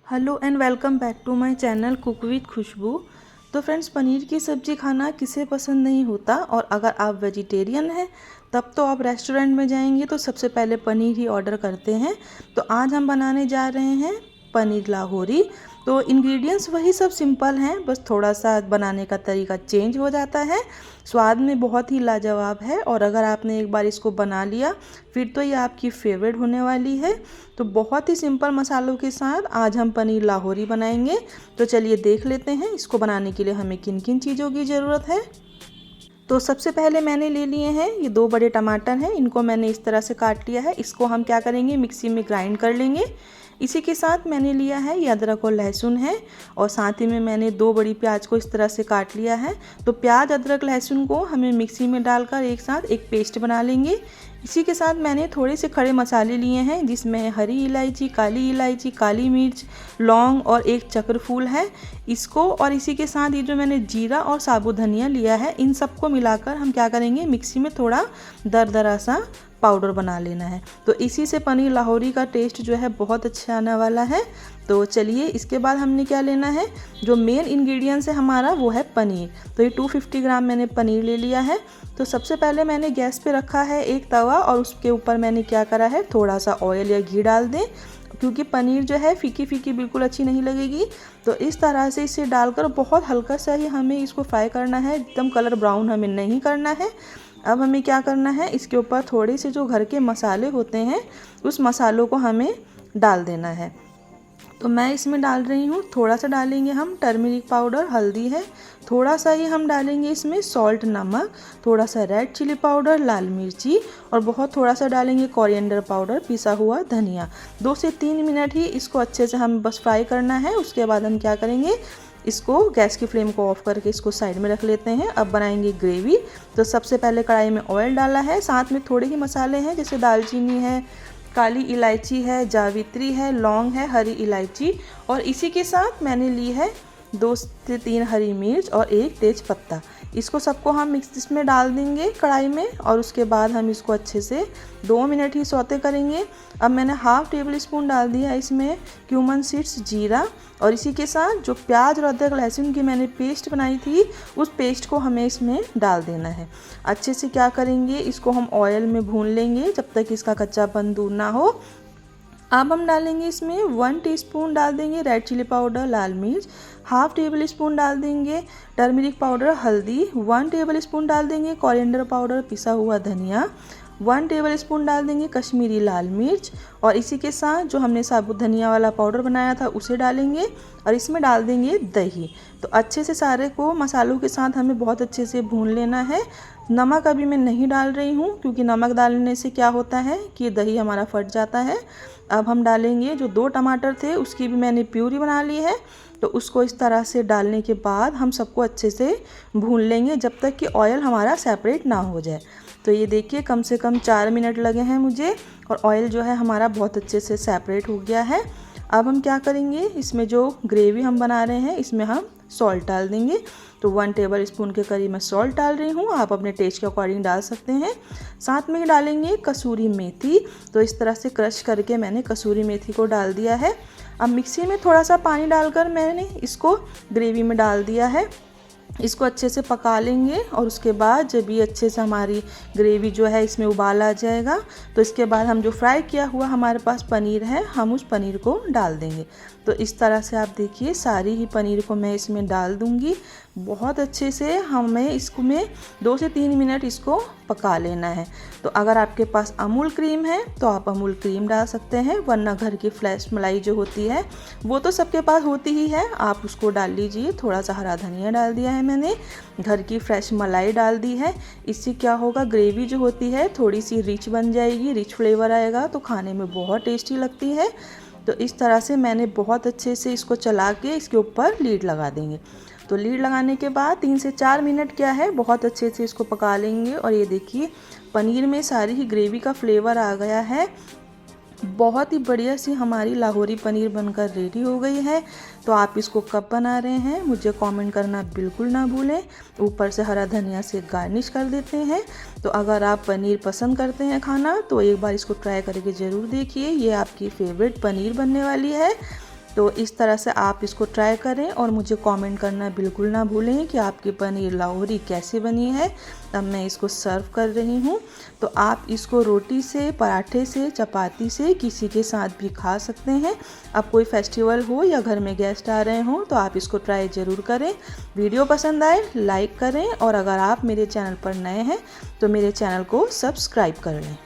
Hello and welcome back to my channel cook with Khushboo. तो friends, paneer की सब्ज़ी खाना किसे पसंद नहीं होता। और अगर आप वेजिटेरियन हैं तब तो आप रेस्टोरेंट में जाएंगे तो सबसे पहले पनीर ही ऑर्डर करते हैं। तो आज हम बनाने जा रहे हैं पनीर लाहौरी। तो इंग्रेडिएंट्स वही सब सिंपल हैं, बस थोड़ा सा बनाने का तरीका चेंज हो जाता है। स्वाद में बहुत ही लाजवाब है और अगर आपने एक बार इसको बना लिया फिर तो ये आपकी फेवरेट होने वाली है। तो बहुत ही सिंपल मसालों के साथ आज हम पनीर लाहौरी बनाएंगे। तो चलिए देख लेते हैं इसको बनाने के लिए हमें किन किन चीज़ों की ज़रूरत है। तो सबसे पहले मैंने ले लिए हैं ये 2 बड़े टमाटर हैं, इनको मैंने इस तरह से काट लिया है। इसको हम क्या करेंगे, मिक्सी में ग्राइंड कर लेंगे। इसी के साथ मैंने लिया है ये अदरक और लहसुन है और साथ ही में मैंने 2 बड़ी प्याज को इस तरह से काट लिया है। तो प्याज, अदरक, लहसुन को हमें मिक्सी में डालकर एक साथ एक पेस्ट बना लेंगे। इसी के साथ मैंने थोड़े से खड़े मसाले लिए हैं जिसमें है हरी इलायची, काली मिर्च, लौंग और एक चक्रफूल है। इसको और इसी के साथ ये जो मैंने जीरा और साबुत धनिया लिया है, इन सबको मिलाकर हम क्या करेंगे, मिक्सी में थोड़ा दरदरा सा पाउडर बना लेना है। तो इसी से पनीर लाहौरी का टेस्ट जो है बहुत अच्छा आने वाला है। तो चलिए इसके बाद हमने क्या लेना है, जो मेन इंग्रेडिएंट्स है हमारा वो है पनीर। तो ये 250 ग्राम मैंने पनीर ले लिया है। तो सबसे पहले मैंने गैस पे रखा है एक तवा और उसके ऊपर मैंने क्या करा है, थोड़ा सा ऑयल या घी डाल दें, क्योंकि पनीर जो है फीकी फीकी बिल्कुल अच्छी नहीं लगेगी। तो इस तरह से इसे डालकर बहुत हल्का सा ही हमें इसको फ्राई करना है, एकदम कलर ब्राउन हमें नहीं करना है। अब हमें क्या करना है, इसके ऊपर थोड़े से जो घर के मसाले होते हैं उस मसालों को हमें डाल देना है। तो मैं इसमें डाल रही हूँ, थोड़ा सा डालेंगे हम टर्मरिक पाउडर, हल्दी है, थोड़ा सा ही हम डालेंगे इसमें सॉल्ट, नमक, थोड़ा सा रेड चिली पाउडर, लाल मिर्ची और बहुत थोड़ा सा डालेंगे कोरिएंडर पाउडर, पिसा हुआ धनिया। 2 से 3 मिनट ही इसको अच्छे से हम बस फ्राई करना है। उसके बाद हम क्या करेंगे, इसको गैस की फ्लेम को ऑफ करके इसको साइड में रख लेते हैं। अब बनाएंगे ग्रेवी। तो सबसे पहले कढ़ाई में ऑयल डाला है, साथ में थोड़े ही मसाले हैं जैसे दालचीनी है, काली इलायची है, जावित्री है, लौंग है, हरी इलायची और इसी के साथ मैंने ली है 2 से 3 हरी मिर्च और 1 तेज पत्ता। इसको सबको हम मिक्स में डाल देंगे कढ़ाई में और उसके बाद हम इसको अच्छे से 2 मिनट ही सौते करेंगे। अब मैंने हाफ टेबल स्पून डाल दिया इसमें क्यूमन सीड्स, जीरा और इसी के साथ जो प्याज और अदरक लहसुन की मैंने पेस्ट बनाई थी उस पेस्ट को हमें इसमें डाल देना है। अच्छे से क्या करेंगे, इसको हम ऑयल में भून लेंगे जब तक इसका कच्चापन दूर ना हो। अब हम डालेंगे इसमें 1 टीस्पून डाल देंगे रेड चिली पाउडर, लाल मिर्च, हाफ टेबल स्पून डाल देंगे टर्मरिक पाउडर, हल्दी, 1 टेबल स्पून डाल देंगे कोरिएंडर पाउडर, पिसा हुआ धनिया, 1 टेबल स्पून डाल देंगे कश्मीरी लाल मिर्च और इसी के साथ जो हमने साबुत धनिया वाला पाउडर बनाया था उसे डालेंगे और इसमें डाल देंगे दही। तो अच्छे से सारे को मसालों के साथ हमें बहुत अच्छे से भून लेना है। नमक अभी मैं नहीं डाल रही हूँ क्योंकि नमक डालने से क्या होता है कि दही हमारा फट जाता है। अब हम डालेंगे जो 2 टमाटर थे उसकी भी मैंने प्यूरी बना ली है। तो उसको इस तरह से डालने के बाद हम सबको अच्छे से भून लेंगे जब तक कि ऑयल हमारा सेपरेट ना हो जाए। तो ये देखिए कम से कम 4 मिनट लगे हैं मुझे और ऑयल जो है हमारा बहुत अच्छे से सेपरेट हो गया है। अब हम क्या करेंगे, इसमें जो ग्रेवी हम बना रहे हैं इसमें हम सॉल्ट डाल देंगे। तो 1 टेबल स्पून के करीब मैं सॉल्ट डाल रही हूँ, आप अपने टेस्ट के अकॉर्डिंग डाल सकते हैं। साथ में डालेंगे कसूरी मेथी। तो इस तरह से क्रश करके मैंने कसूरी मेथी को डाल दिया है। अब मिक्सी में थोड़ा सा पानी डालकर मैंने इसको ग्रेवी में डाल दिया है। इसको अच्छे से पका लेंगे और उसके बाद जब ये अच्छे से हमारी ग्रेवी जो है इसमें उबाल आ जाएगा तो इसके बाद हम जो फ्राई किया हुआ हमारे पास पनीर है हम उस पनीर को डाल देंगे। तो इस तरह से आप देखिए सारी ही पनीर को मैं इसमें डाल दूंगी। बहुत अच्छे से हमें इसको में 2 से 3 मिनट इसको पका लेना है। तो अगर आपके पास अमूल क्रीम है तो आप अमूल क्रीम डाल सकते हैं, वरना घर की फ्रेश मलाई जो होती है वो तो सबके पास होती ही है, आप उसको डाल लीजिए। थोड़ा सा हरा धनिया डाल दिया है मैंने, घर की फ्रेश मलाई डाल दी है। इससे क्या होगा, ग्रेवी जो होती है थोड़ी सी रिच बन जाएगी, रिच फ्लेवर आएगा तो खाने में बहुत टेस्टी लगती है। तो इस तरह से मैंने बहुत अच्छे से इसको चला के इसके ऊपर लीड लगा देंगे। तो लीड लगाने के बाद 3 से 4 मिनट क्या है बहुत अच्छे से इसको पका लेंगे। और ये देखिए पनीर में सारी ही ग्रेवी का फ्लेवर आ गया है। बहुत ही बढ़िया सी हमारी लाहौरी पनीर बनकर रेडी हो गई है। तो आप इसको कब बना रहे हैं मुझे कमेंट करना बिल्कुल ना भूलें। ऊपर से हरा धनिया से गार्निश कर देते हैं। तो अगर आप पनीर पसंद करते हैं खाना तो एक बार इसको ट्राई करके ज़रूर देखिए, ये आपकी फेवरेट पनीर बनने वाली है। तो इस तरह से आप इसको ट्राई करें और मुझे कमेंट करना बिल्कुल ना भूलें कि आपकी पनीर लाहौरी कैसी बनी है। अब मैं इसको सर्व कर रही हूँ। तो आप इसको रोटी से, पराठे से, चपाती से, किसी के साथ भी खा सकते हैं। अब कोई फेस्टिवल हो या घर में गेस्ट आ रहे हों तो आप इसको ट्राई ज़रूर करें। वीडियो पसंद आए लाइक करें और अगर आप मेरे चैनल पर नए हैं तो मेरे चैनल को सब्सक्राइब कर लें।